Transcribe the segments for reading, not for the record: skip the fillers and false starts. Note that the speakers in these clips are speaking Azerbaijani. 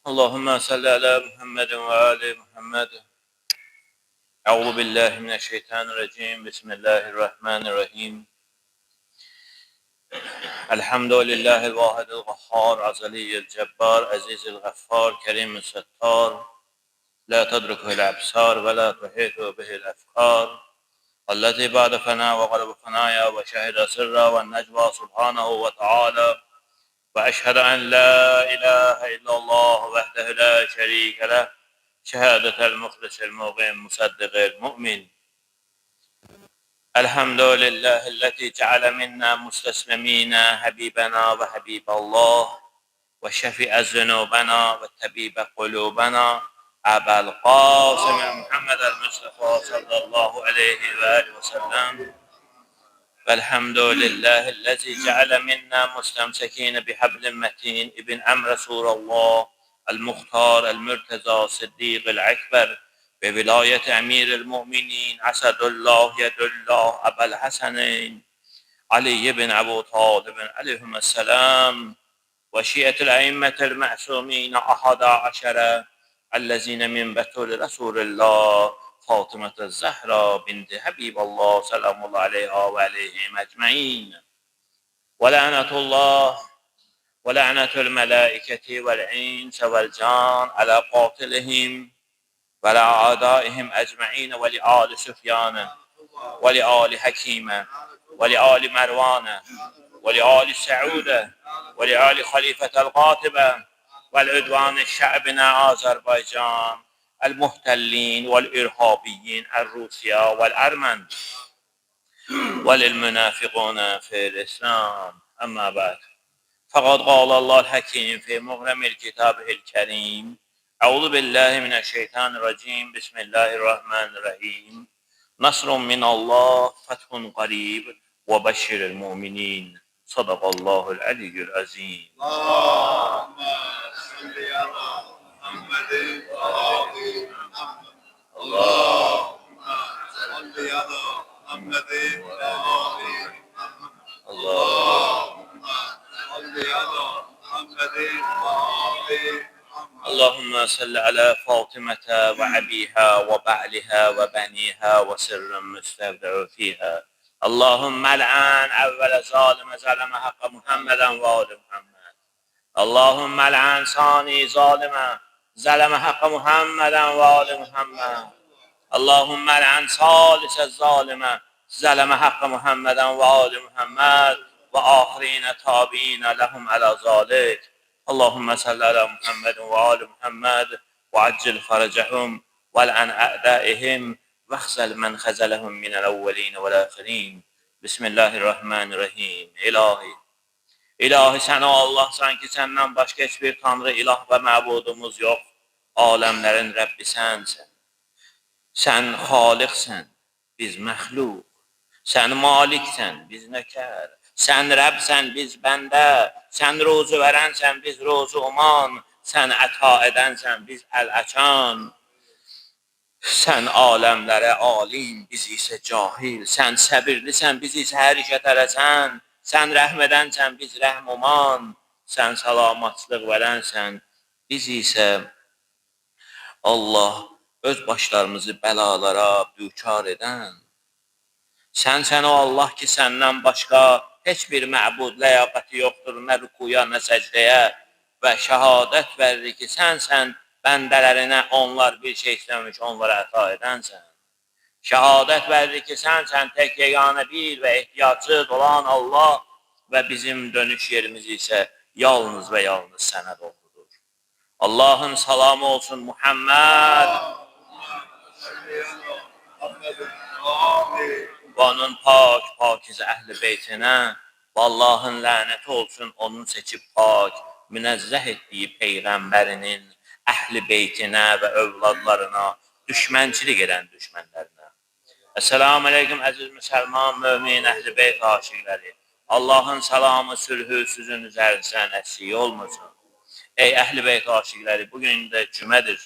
اللهم صل على محمد وآل محمد. أعوذ بالله من الشيطان الرجيم. بسم الله الرحمن الرحيم. الحمد لله الواحد القهار، عزلي الجبار، عزيز الغفار، كريم الستار، لا تدركه الأبصار ولا تحيط به الأفكار، الذي بعد فنا وقلب فنايا وشهد سرا والنجوى سبحانه وتعالى. وأشهد أن لا إله إلا الله وحده لا شريك له، شهادة المخلص الموقن مصدق المؤمن. الحمد لله التي جعل منا مستسلمين حبيبنا وحبيب الله وشفيع ذنوبنا وطبيب قلوبنا أبا القاسم محمد المصطفى صلى الله عليه وآله وسلم. والحمد لله الذي جعل منا مستمسكين بحبل متين ابن رسول الله المختار المرتضى الصديق الأكبر بولاية أمير المؤمنين أسد الله يد الله أبا الحسنين علي بن أبي طالب عليهم السلام، وشيعة الأئمة المعصومين أحد عشر الذين من بطول رسول الله فاطمة الزهراء بنت حبيب الله سلام الله عليها وعليهم أجمعين. ولعنة الله ولعنة الملائكة والإنس والجان على قاتلهم وعلى أعدائهم أجمعين، ولآل سفيان ولآل حكيم ولآل مروان ولآل سعود ولآل خليفة القاطبة والعدوان شعبنا أذربيجان المحتلين والإرهابيين الروسيا والأرمن وللمنافقون في الإسلام. أما بعد، فقد قال الله الحكيم في محكم الكتاب الكريم: أعوذ بالله من الشيطان الرجيم. بسم الله الرحمن الرحيم. نصر من الله فتح قريب وبشر المؤمنين. صدق الله العلي العظيم. اللهم صل على محمد وآل محمد. اللهم صل على محمد وآل محمد. اللهم صل على محمد وآل محمد. اللهم صل على فاطمة وأبيها وبعلها وبنيها وسر مستودع فيها. اللهم لعن أول ظالم ظلم حق محمد وآل محمد. اللهم لعن ثاني ظالم ظلم حق محمد وآل محمد. اللهم لعن ثالث الظالم ظلم حق محمد وآل محمد وآخرين تابعين لهم على ذلك. اللهم صل على محمد وآل محمد وعجل فرجهم والعن أعدائهم واخذل من خذلهم من الأولين والآخرين. بسم الله الرحمن الرحيم. İlahi sən o Allahsan ki, səndən başqa heç bir tanrı, ilah və məbudumuz yox. Aləmlərin Rəbbi sənsən. Sən xaliqsən, biz məxluq. Sən maliksən, biz nökər. Sən Rəbsən, biz bəndə. Sən ruzu verənsən, biz ruzu uman. Sən əta edənsən, biz əl-əçan. Sən aləmlərə alim, biz isə cahil. Sən səbirlisən, biz isə hər işə tələsən. Sən rəhm edənsən, biz rəhmuman. Sən salamatçılıq verənsən, biz isə Allah öz başlarımızı bəlalara düçar edən. Sən o Allah ki, səndən başqa heç bir məbud ləyaqəti yoxdur, nə rükuya, nə səcdəyə, və şəhadət verir ki, sən bəndələrinə onlar bir şey istəmiş, onlara əta edənsən. Şəhadət verir ki, sən tək yeganə bir və ehtiyacsız olan Allah və bizim dönüş yerimiz isə yalnız və yalnız sənə doğrudur. Allahın salamı olsun Muhammed və onun pakizə əhl-i beytinə, və Allahın lənəti olsun onun seçib pak, münəzzəh etdiyi Peyğəmbərinin əhl-i beytinə və övladlarına, düşmənçilik edən düşmənlərinə. Esselamu aleyküm əziz müsəlman, mömin, əhl-i beyt aşiqləri. Allahın salamı, sülhü sizin üzərinizdən əsik olmasın. Ey əhl-i beyt aşiqləri, bugün də cümədir.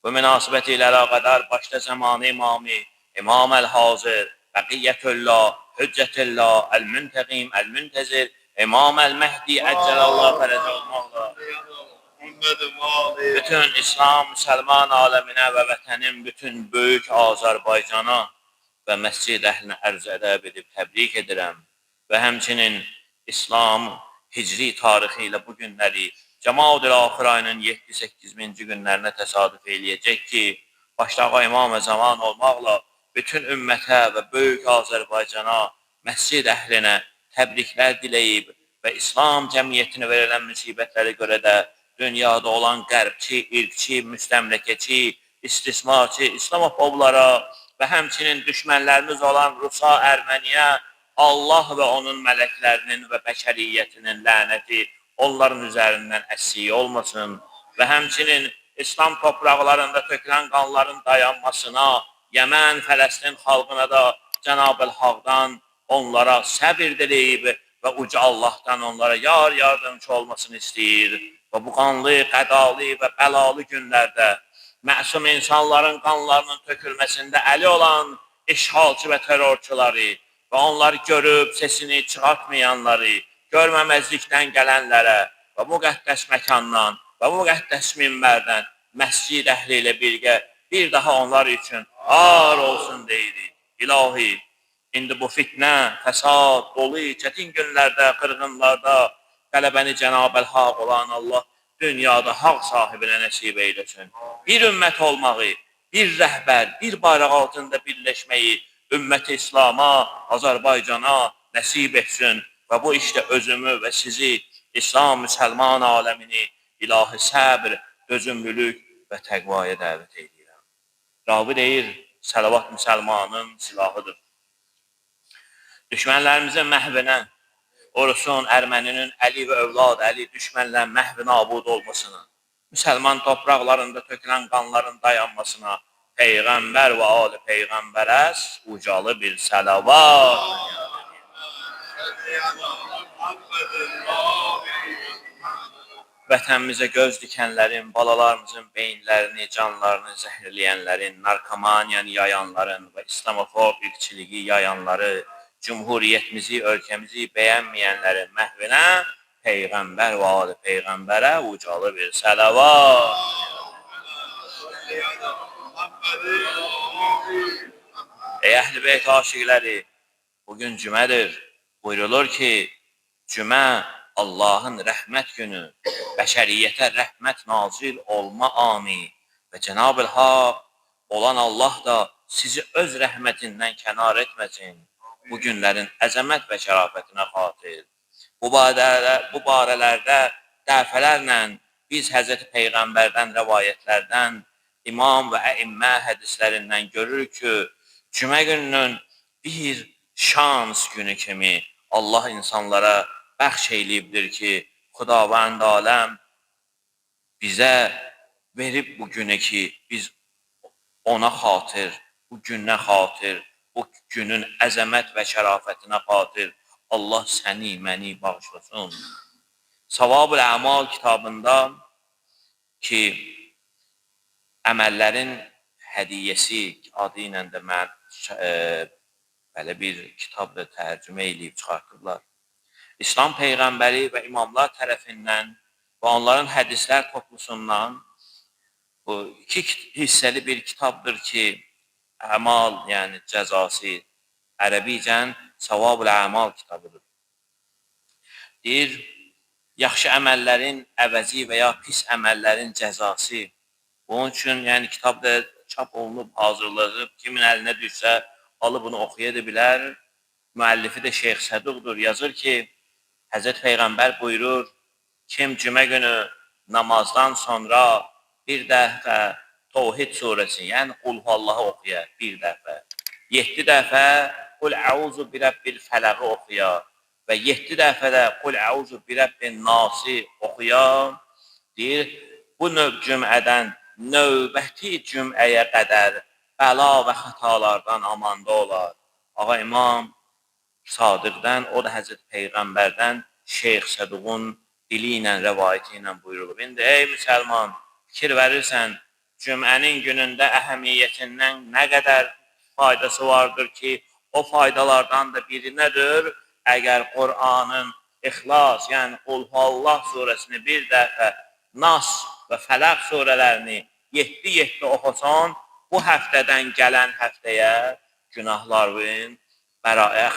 Bu münasibəti ilə əlaqədar başda zamanı imami, İmam əl-Hazir, Bəqiyyətullah, Hüccətullah, Əl-Müntəqim, Əl-Müntəzir, İmam Əl-Məhdi, Əccəlallah fərəcə olmaqla. Muhammed-i Mali bütün İslam, Müsəlman aləminə və vətənin bütün böyük Azərbaycana və məscid əhlinə ərz ədəb edib təbrik edirəm. Və həmçinin İslam hicri tarixi ilə bu günləri Cəmaad-ül Axir ayının 7-8-ci günlərinə təsadüf eləyəcək ki, başdağa İmam-ı Zaman olmaqla bütün ümmətə və böyük Azərbaycana, məscid əhlinə təbriklər diləyib və İslam cəmiyyətinə verilən müsibətlərə görə də dünyada olan qərbçi, irqçi, müstəmləkəçi, istismarçı, İslamofoblara və həmçinin düşmənlərimiz olan Rusa, Erməniyə Allah və onun mələklərinin və bəşəriyyətinin lənəti onların üzərindən əssiy olmasın və həmçinin İslam torpaqlarında tökülən qanların dayanmasına, Yəmən, Fələstin xalqına da Cənab-ı Haqdan onlara səbir diləyib və uca Allahdan onlara yardımcı olmasını istəyir. Və bu qanlı, qədalı və bəlalı günlərdə məsum insanların qanlarının tökülməsində əli olan işğalçı və terrorçuları və onları görüb sesini çıxartmayanları, görməməzlikdən gələnlərə və müqəddəs məkandan və müqəddəs minbərdən məscid əhli ilə birgə bir daha onlar üçün ar olsun deyirik. İlahi, indi bu fitnə, fəsad, dolu, çətin günlərdə, qırğınlarda qələbəni Cənab-ı Haq olan Allah dünyada haqq sahibinə nəsib eyləsin. Bir ümmət olmağı, bir rəhbər, bir bayraq altında birləşməyi ümmət-i İslama, Azərbaycana nəsib etsin və bu işdə özümü və sizi İslam, Müsəlman aləmini ilahi səbr, dözümlülük və təqvaya dəvət edirəm. Rabi deyir, səlavat müsəlmanın silahıdır. Düşmənlərimizin məhvinə, Orusun, Erməninin Əli və övlad Əli düşmənlə məhv nabud olmasına, Müsəlman torpaqlarında tökülən qanların dayanmasına, Peyğəmbər və ali Peyğəmbərə ucalı bir səlavat. Vətənimizə göz dikənlərin, balalarımızın beyinlərini, canlarını zəhərləyənlərin, narkomaniyanı yayanların və İslamofob irqçiliyi yayanları, Cumhuriyyətimizi, ölkəmizi bəyənməyənlərin məhvinə Peyğəmbər və ali Peyğəmbərə ucalı bir səlavat. Ey Əhl-i Beyt aşiqləri, bugün cümədir. Buyurulur ki, cümə Allahın rəhmət günü, bəşəriyyətə rəhmət nazil olma anı və Cənab-ı Haq olan Allah da sizi öz rəhmətindən kənar etməsin. Bu günlərin əzəmət və şərafətinə xatir. Bu barələrdə dəfələrlə biz Həzrəti Peyğəmbərdən, rəvayətlərdən, imam və əimmə hədislərindən görürük ki, cümə gününün bir şans günü kimi Allah insanlara bəxş eyləyibdir ki, Xudavənd aləm bizə verib bu günü ki, biz ona xatir, bu günə xatir, bu günün əzəmət və şərafətinə xatir Allah səni, məni bağışlasın. Savab-ül Əmal kitabında ki, əməllərin hədiyyəsi adı ilə də belə bir kitabda tərcümə edib çıxartdılar. İslam Peyğəmbəri və imamlar tərəfindən və onların hədislər toplusundan bu iki hissəli bir kitabdır ki, əmal, yəni cəzası, ərəbicən Savab-ül Əmal kitabıdır. Deyir, yaxşı əməllərin əvəzi və ya pis əməllərin cəzası. Bunun üçün, yəni kitabda çap olunub, hazırlanıb, kimin əlinə düşsə, alıb bunu oxuya bilər. Müəllifi də Şeyx Səduqdur, yazır ki, Həzrət Peyğəmbər buyurur, kim cümə günü namazdan sonra bir dəfə Təvhid surəsi, yəni Qul-Huvallahu oxuya bir dəfə, 7 dəfə Qul əuzu bi Rabbil fələği oxuya və 7 dəfə də Qul əuzu bi Rabbin nasi oxuya, deyir, bu növ cümədən növbəti cümləyə qədər bəla və xətalardan amanda olar. Ağa İmam Sadiqdən, o da Həzrət Peyğəmbərdən Şeyx Səduqun dili ilə, rəvayəti ilə buyurulub. İndi, ey müsəlman, fikir verirsən, cümlənin günündə əhəmiyyətindən nə qədər faydası vardır ki, o faydalardan da biri nədir? Əgər Qur'anın İxlas, yəni Qul-Huvallah surəsini bir dəfə Nas və Fələq surələrini 7-7 oxusan, bu həftədən gələn həftəyə günahların,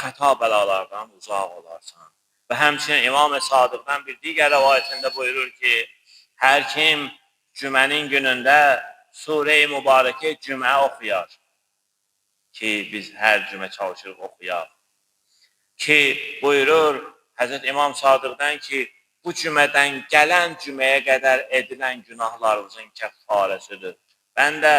xəta bəlalardan uzaq olarsan. Və həmçinin İmam-ı Sadıqdan bir digər rəvayətində buyurur ki, hər kim cümənin günündə Surə-i Mübarəkə cümə oxuyar ki, biz hər cümə çalışırıq oxuyaq. Ki, buyurur Həzrət İmam Sadıqdan ki, bu cümədən gələn cüməyə qədər edilən günahlarımızın kəffarəsidir. Mən də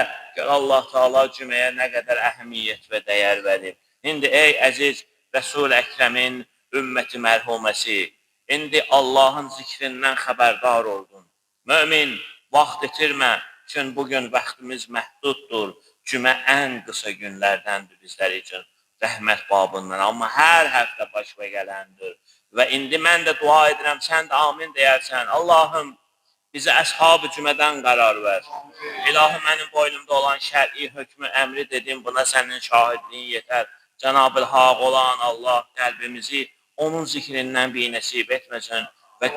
Allah Teala cüməyə nə qədər əhəmiyyət və dəyər verib. İndi ey əziz Rəsul Əkrəmin ümməti mərhuməsi, indi Allahın zikrindən xəbərdar oldun. Mömin, vaxt itirmə, çünki bugün vaxtımız məhduddur. Cümə ən qısa günlərdəndir bizlər üçün, rəhmət babından. Amma hər həftə başa gələndir. Və indi mən də dua edirəm, sən də amin deyərsən. Allahım, bizə əshab-ı cümədən qərar ver. İlahi, mənim boynumda olan şər'i hökmü əmri dedim, buna sənin şahidliyin yetər. Cənab-ı Haq olan Allah qəlbimizi onun zikrindən binəsib etməsin və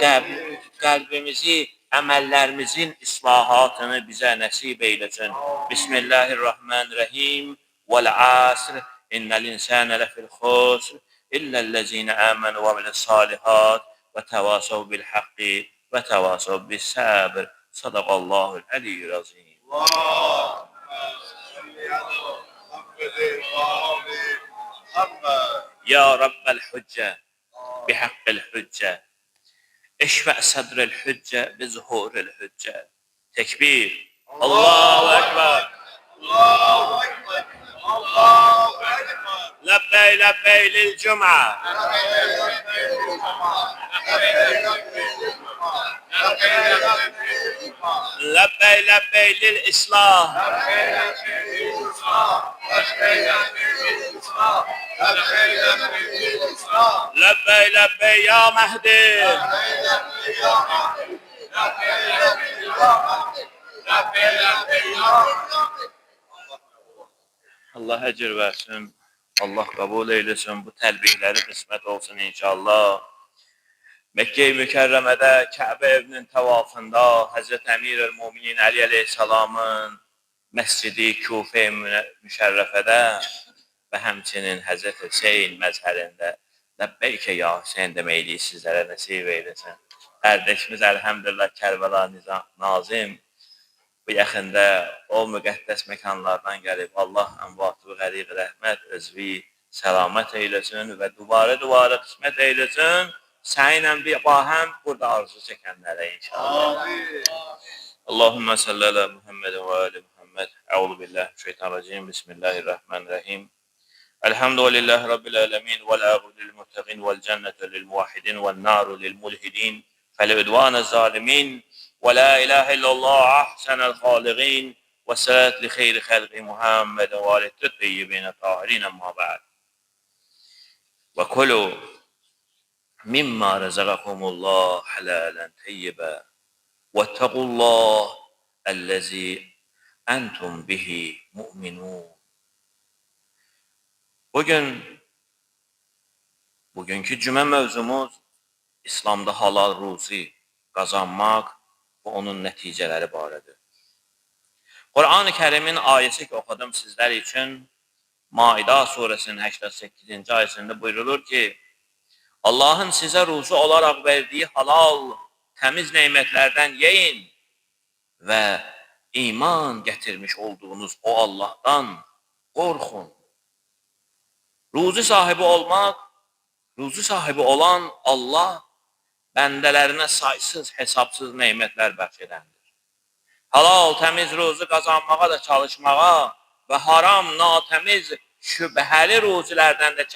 qəlbimizi, əməllərimizin islahatını bizə nəsib eyləsin. Bismillahirrahmanirrahim. Vəl-əsr. İnnəl insənə ləfil xusr. İlləl-ləzinə əmənu və miləs-salihat və təvasəv bil-haqqi və təvasəv bis-səbr. Sadaqallahul əliyyül azim. Ya Rabbel hüccə bihaqqil hüccə eşfə sədril hüccə bizuhuril hüccə. Tekbir. Allahu Ekber. Allahu Ekber. Allahu Ekber. Lebbey lebbey lil cum'a. Lebbey lebbey lil islah. Lebbey lebbey ya Mehdi. Allah əcr versin. Allah qəbul eyləsin. Bu təlbihləri qismət olsun inşallah. Məkkə-i Mükərrəmədə Kəbə evinin təvafında Həzrət Əmir-el-Müminin Əli əleyhissalamın məscidi Kufə müşərrəfədə və həmçinin Həzrət Hüseyn məzhərində Ləbbeykə ya Hüseyn deməkliyi sizlərə nəsib eyləsin. Qardaşımız əlhəmdülillah Kərbəla Nazim bu yaxında o müqəddəs məkanlardan gəlib. Allah əmvatı qəriq rəhmət, özvi səlamət eyləsin və duvara qismət eyləsin. Səyinlə bir bahəm burada arzu çəkənlərə inşallah. Allahümmə salli alə Muhammed və alə Muhammed. Əuzu billahi şeytanirracim. Bismillahirrahmanirrahim. Elhamdülillahi Rabbil alemin. Vel aqibatu lil muttaqin vel cennetu lil muvahhidin ven naru lil mulhidin. Fel udvanu zalimin. Ve la ilahe illallah ahsenel haliqin. Ve salat li khayri halqi Muhammed ve alihi tayyibin tahirin amma ba'd. Ve kulu mimma razaqakumullah halalan tayyiba vettaqullah allazi entum bihi mu'minun. Bugünkü cümə mövzumuz İslamda halal ruzi qazanmaq və onun nəticələri barədir. Quran-ı Kərimin ayəsi ki, oxudum sizlər üçün Maidə surəsinin 88-ci ayəsində buyurulur ki, Allahın sizə ruzi olaraq verdiyi halal, təmiz neymətlərdən yeyin və iman gətirmiş olduğunuz o Allahdan qorxun. Ruzi sahibi olmaq, ruzi sahibi olan Allah bəndələrinə saysız, hesabsız neymətlər bəxş edəndir. Halal, təmiz ruzi qazanmağa da çalışmağa və haram, natəmiz, şübhəli ruzilərdən də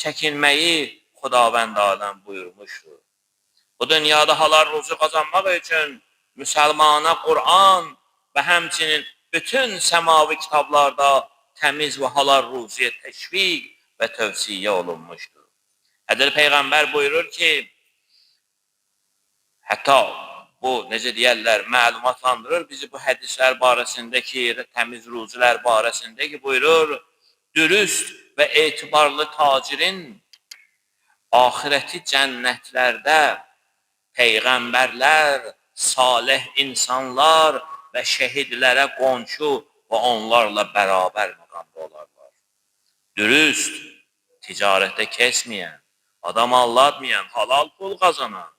çəkinməyi Xudavənd buyurmuşdur. Bu dünyada halal ruzi qazanmaq üçün müsəlmana Qur'an və həmçinin bütün səmavi kitablarda təmiz və halal ruziyə təşviq və tövsiyə olunmuşdur. Hədir Peyğəmbər buyurur ki, hətta bu, necə deyərlər, məlumatlandırır bizi bu hədislər barəsində ki, təmiz ruzilər barəsində ki, buyurur, dürüst və etibarlı tacirin ahirəti cənnətlərdə Peyğəmbərlər, salih insanlar və şəhidlərə qonşu və onlarla bərabər məqamda olarlar. Dürüst, ticarətdə kesməyən, adam aldatmayan, halal pul qazanan.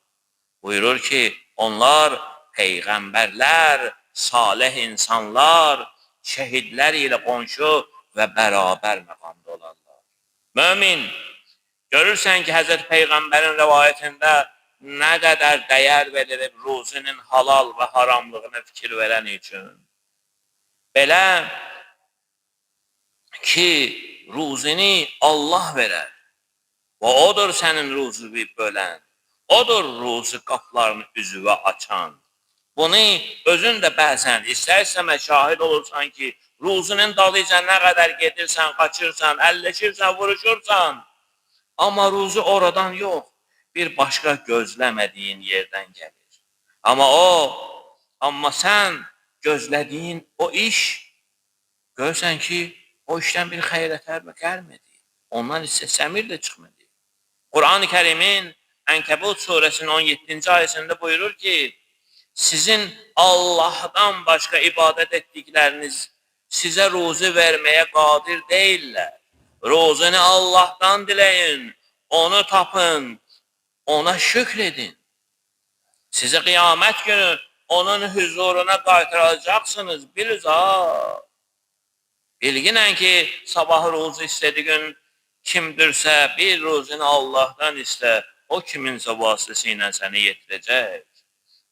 Buyurur ki, onlar peyğəmbərlər, salih insanlar, şəhidlər ilə qonşu və bərabər məqamda olarlar. Mömin, görürsən ki, Həzrət Peyğəmbərin rəvayətində nə qədər dəyər verilib ruzinin halal və haramlığına fikir verən üçün. Belə ki, ruzini Allah verər və odur sənin ruzuvi bölən, odur ruzu qaplarını üzvə açan. Bunu özün də bəzən istər-istəmə şahid olursan ki, ruzunun dalıca nə qədər gedirsən, qaçırsan, əlləşirsən, vuruşursan. Amma ruzu oradan yox, bir başqa gözləmədiyin yerdən gəlir. Amma sən gözlədiyin o iş, görürsən ki, o işdən bir xeyrətər gəlmədi. Ondan isə səmir də çıxmadı. Quran-ı Kərimin Ənkəbut surəsinin 17-ci ayəsində buyurur ki, sizin Allahdan başqa ibadət etdikləriniz sizə ruzu verməyə qadir deyirlər. Ruzunu Allahdan diləyin, onu tapın, ona şükr edin. Sizi qiyamət günü onun huzuruna qaytaracaqsınız. Bilginən ki, sabah ruzu istədiyi gün kimdirsə, bir ruzunu Allahdan istə, o kiminsə vasitəsilə səni yetirəcək.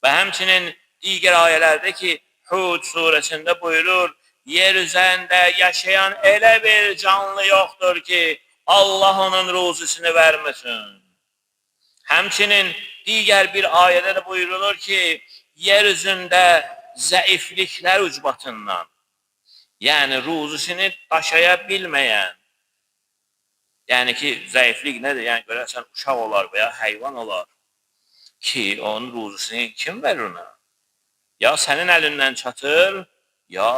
Və həmçinin digər ayələrdə ki, Hud surəsində buyurur, yer üzərində yaşayan elə bir canlı yoxdur ki, Allah onun ruzusunu verməsin. Həmçinin digər bir ayədə də buyurulur ki, yer üzündə zəifliklər ucbatından, yəni ruzusunu daşıya bilməyən, yəni ki, zəiflik nədir? Yəni görərsən, uşaq olar və ya heyvan olar ki, onun ruzusunu kim verir ona? Ya sənin əlindən çatır, ya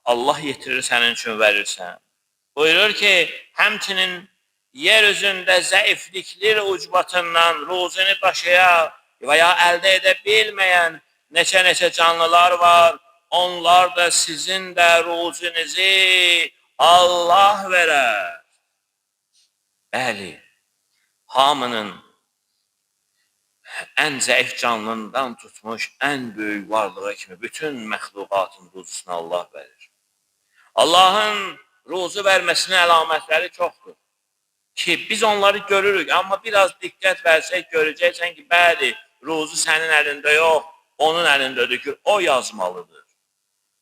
Allah yetirir sənin üçün verirsən. Buyurur ki, həmçinin yer üzündə zəifliklər ucbatından ruzunu daşıya və ya əldə edə bilməyən neçə canlılar var. Onlar da sizin də ruzunuzu Allah verər. Bəli, hamının ən zəif canlından tutmuş ən böyük varlığa kimi bütün məxluqatın ruzusunu Allah verir. Allahın ruzu verməsinin əlamətləri çoxdur ki, biz onları görürük, amma biraz diqqət versək görəcəksən ki, bəli, ruzu sənin əlində yox, onun əlindədir ki, o yazmalıdır.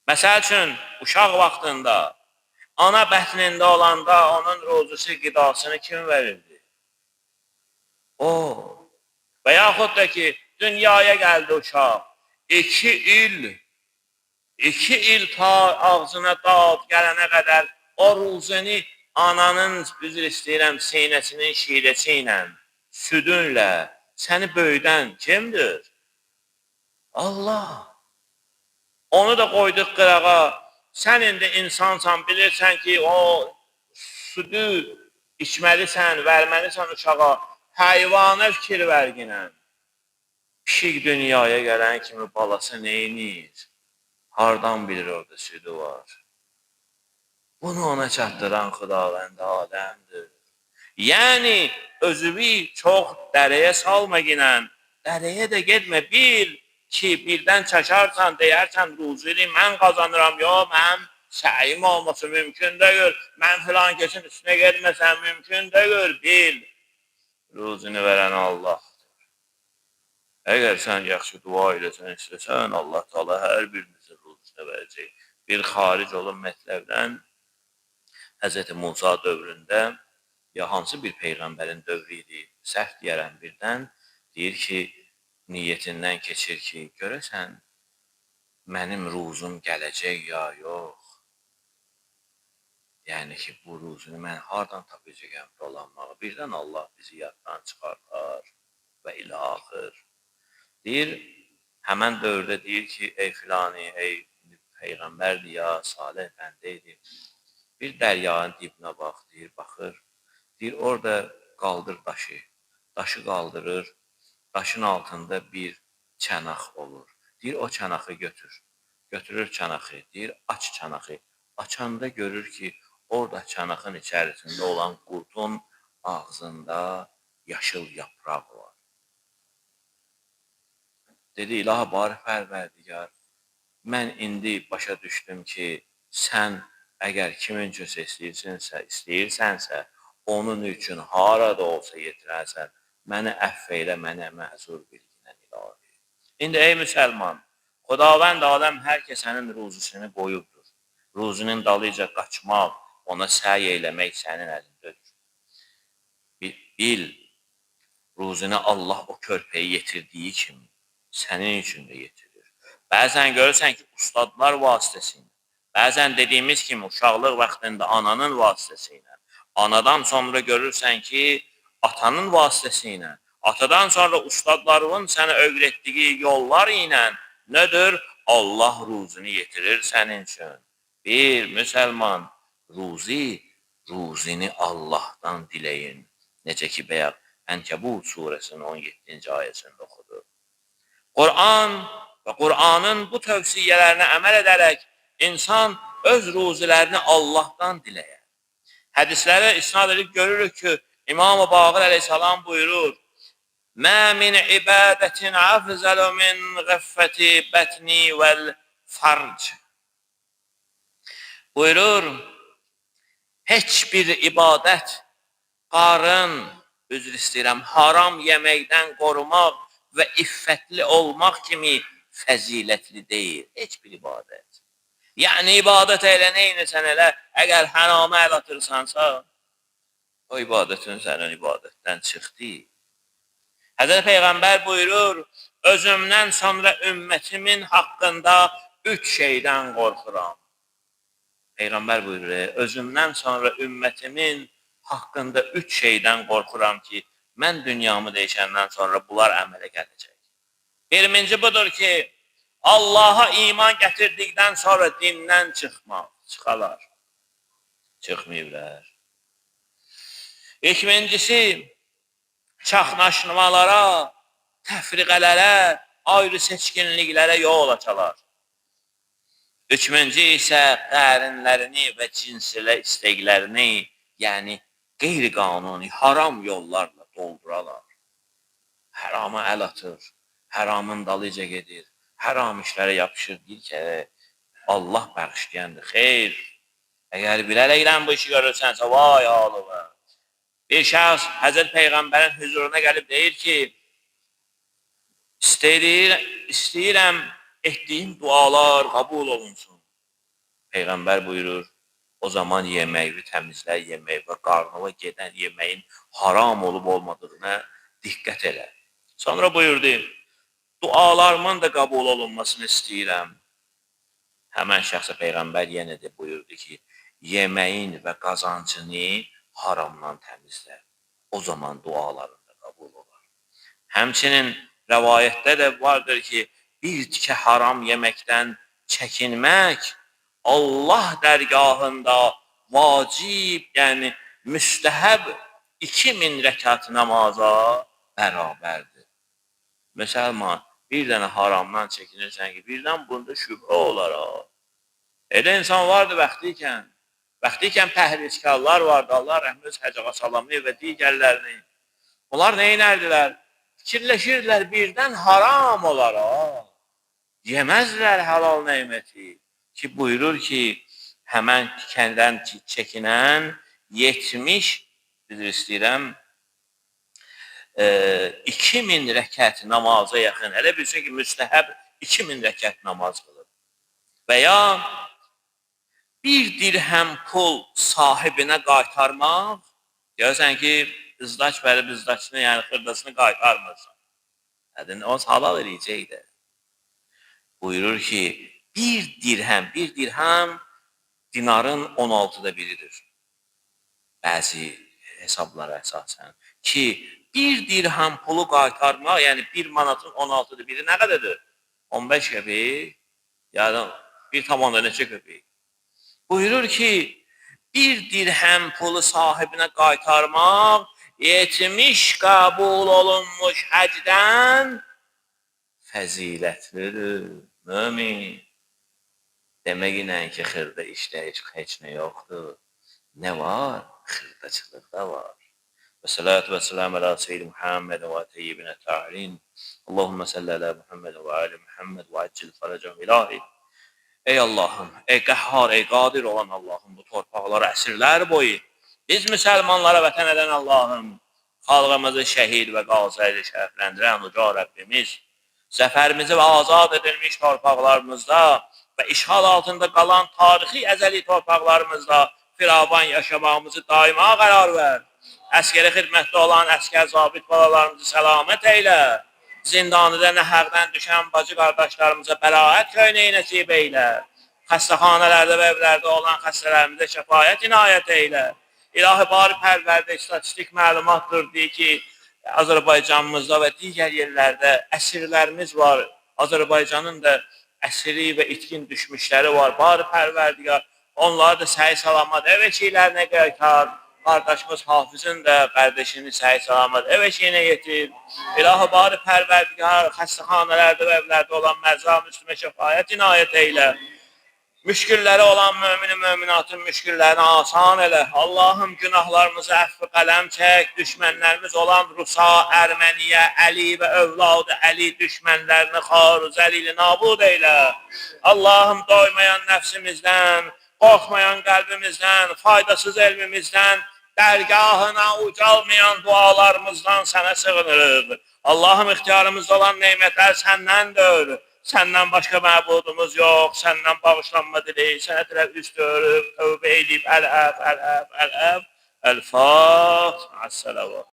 Məsəl üçün, uşaq vaxtında, ana bətnində olanda onun ruzusu, qidasını kim verirdi? O. Və yaxud da ki, dünyaya gəldi uşaq, 2 il ta ağzına dad gələnə qədər o ruzunu ananın, üzr istəyirəm, sinəsinin şirəsi ilə, südünlə səni böyüdən kimdir? Allah. Onu da qoyduq qırağa, sən indi insansan, bilirsən ki, o südü içməlisən, verməlisən uşağa, heyvana fikir verginən. Pişik dünyaya gələn kimi balası neynir? Hardan bilir orada südü var? Bunu ona çatdıran Xudavənd aləmdir. Yəni, özüvi çox dərəyə salma ginən, dərəyə də getmə, bil ki, birdən çaşarsan, deyərsən, ruzunu mən qazanıram, yox, mənim səyim olması mümkün deyil, mən filan kesin üstünə getməsən mümkün deyil, bil, ruzunu verən Allahdır. Əgər sən yaxşı dua eləsən, istəsən, Allah Teala hər birinizin ruzunu verəcək. Bir xaric olun mətləbdən, Həzrəti Musa dövründə, ya hansı bir peyğəmbərin dövrü idi, səhv deyərəm birdən, deyir ki, niyyətindən keçir ki, görəsən, mənim ruzum gələcək ya yox. Yəni ki, bu ruzunu mən hardan tapacağım dolanmağı. Birdən Allah bizi yaddan çıxartar və ilə axır. Deyir, həmən dövrdə deyir ki, ey filani, ey peyğəmbərdir ya, salih bəndəydir. Bir dəryanın dibinə bax, deyir, baxır. Deyir, orada qaldır daşı. Daşı qaldırır. Daşın altında bir çanaq olur. Deyir, o çanağı götür. Götürür çanağı, deyir, aç çanağı. Açanda görür ki, orada çanağın içərisində olan qurdun ağzında yaşıl yapraq var. Dedi, İlahi barı Pərverdigar, mən indi başa düşdüm ki, sən əgər kimin üçün istəyirsənsə, onun üçün harada olsa yetirərsən, məni əfv elə, mənə məzur bilginən ilahi. İndi ey müsəlman, Xudavənd aləm hər kəsənin ruzusunu qoyubdur. Ruzunun dalıca qaçmaq, ona səy eləmək sənin əlindədir. Bil, ruzunu Allah o körpəyi yetirdiyi kimi sənin üçün də yetirir. Bəzən görürsən ki, ustadlar vasitəsilə, bəzən dediyimiz kimi uşaqlıq vaxtında ananın vasitəsilə, anadan sonra görürsən ki, atanın vasitəsilə, atadan sonra ustadların sənə öyrətdiyi yollar ilə nədir? Allah ruzunu yetirir sənin üçün. Bir, müsəlman, ruzini Allahdan diləyin. Necə ki, bəyək Ənkəbut surəsinin 17-ci ayəsində oxudu. Qur'an və Qur'anın bu tövsiyələrinə əməl edərək insan öz ruzilərini Allahdan diləyər. Hədislərə isnad edib görürük ki, İmam-ı Baqir əleyhissalam buyurur, Mə min ibadətin afzəlu min qəffəti bətni vəl farc. Buyurur, heç bir ibadət qarın, üzr istəyirəm, haram yeməkdən qorumaq və iffətli olmaq kimi fəzilətli deyil. Heç bir ibadət. Yəni, ibadət elə neynəsən elə, əgər hərama əl atırsansa, o ibadətin sənin ibadətdən çıxdı. Həzrət Peyğəmbər buyurur, özümdən sonra ümmətimin haqqında 3 şeydən qorxuram. Peyğəmbər buyurur, özümdən sonra ümmətimin haqqında 3 şeydən qorxuram ki, mən dünyamı dəyişəndən sonra bunlar əmələ gələcək. Birinci budur ki, Allaha iman gətirdikdən sonra dindən çıxalar. Çıxmayıblar. İkincisi, çaxnaşmalara, təfriqələrə, ayrı seçkinliklərə yol açalar. Üçüncü isə qərinlərini və cinsilə istəklərini, yəni qeyri-qanuni, haram yollarla dolduralar. Hərama əl atır, həramın dalıca gedir, həram işlərə yapışır, bir kərə Allah bəxşləyəndir. Xeyr, əgər bilərəkdən bu işi görürsənsə, vay halıva. Bir şəxs Həzrət Peyğəmbərin hüzuruna gəlib deyir ki, istəyirəm etdiyim dualar qəbul olunsun. Peyğəmbər buyurur, o zaman yeməyi təmizlə, yeməyi və qarnına gedən yeməyin haram olub olmadığına diqqət elə. Sonra buyurdu, dualarımın da qəbul olunmasını istəyirəm. Həmən şəxsə Peyğəmbər yenə də buyurdu ki, yeməyin və qazancını haramdan təmizlə. O zaman duaların da qəbul olar. Həmçinin rəvayətdə də vardır ki, bir tikə haram yeməkdən çəkinmək Allah dərgahında vacib, yəni müstəhəb 2000 rəkat namaza bərabərdir. Müsəlman, bir dənə haramdan çəkinirsən ki, birdən bunda şübhə olar. Elə insan vardı vaxtikən pəhrizkarlar vardı, Allah rəhməz Həcağa Salamı və digərlərini. Onlar neynərdilər? Fikirləşirdilər, birdən haram olar. Yeməzlər halal neyməti. Ki buyurur ki, həmən kəndən çəkinən 20 rəkat namaza yaxın. Elə bilsin ki, müstəhəb 2000 rəkat namaz qılır. Və ya bir dirhəm pul sahibinə qaytarmaq, görürsən ki, ızdaç bəli ızdaçını, yəni xırdasını qaytarmırsan. Yəni, o halal eləyəcəkdir. Buyurur ki, bir dirhəm dinarın 16'da biridir. Bəzi hesablara əsasən. Ki, bir dirhəm pulu qaytarmaq, yəni 1 manatın 16'da biri nə qədədir? 15 qəpik, yəni 1,3 qəpik. Buyurur ki, bir dirhəm pulu sahibinə qaytarmaq 70 qəbul olunmuş həcdən fəzilətlidir, mömin. Demək ilə ki, xırda işdə heç nə yoxdur. Nə var? Xırdaçılıq da var. Və salatu və salam alə seyyidi Muhammed və teyyibinə tahirin. Allahümmə salli alə Muhammed və alə Muhammed və accil faracam ilahi. Ey Allahım, ey qəhhar, ey qadir olan Allahım, bu torpaqlara əsrlər boyu biz müsəlmanlara vətən edən Allahım, xalqımızı şəhid və qazi ilə şərəfləndirən uca Rəbbimiz, zəfərimizi və azad edilmiş torpaqlarımızda və işğal altında qalan tarixi əzəli torpaqlarımızda firavan yaşamağımızı daima qərar ver. Əskəri xidmətdə olan əskər zabit balalarımızı səlamət eylə. Zindanıda nəhərdən düşən bacı qardaşlarımıza bəraət köynəyi nəsib eylə. Xəstəxanələrdə və evlərdə olan xəstələrimizə şəfayət inayət eylə. İlahi bari pərvərdə istatistik məlumatdır deyir ki, Azərbaycanımızda və digər yerlərdə əsirlərimiz var. Azərbaycanın da əsiri və itkin düşmüşləri var. Bari pərverdigar, onları da səhi salamat ev eşiklərinə qaytar. Qardaşımız Hafizin də qardaşını səhi salamat ev eşiyinə yetir. İlahi bari pərverdigar, xəstəxanələrdə və evlərdə olan mərzə müslümə şəfayət inayət eylə. Müşkülləri olan möminatın müşküllərini asan elə. Allahım günahlarımızı əfv qələm çək, düşmənlərimiz olan Rusa, Ərməniyə, Əli və övladı Əli düşmənlərini xaruzəli ilə nabud eylə. Allahım doymayan nəfsimizdən, qorxmayan qəlbimizdən, faydasız elmimizdən, dərgahına ucalmayan dualarımızdan sənə sığınırıq. Allahım ixtiyarımızda olan neymətlər səndəndir. Səndən başqa məbudumuz yox, səndən bağışlanma diləyik, sənə tərəf üst örüb, tövbə edib, əl-əf, əl-əf, əl-əf, əl-fat, əs-salavat.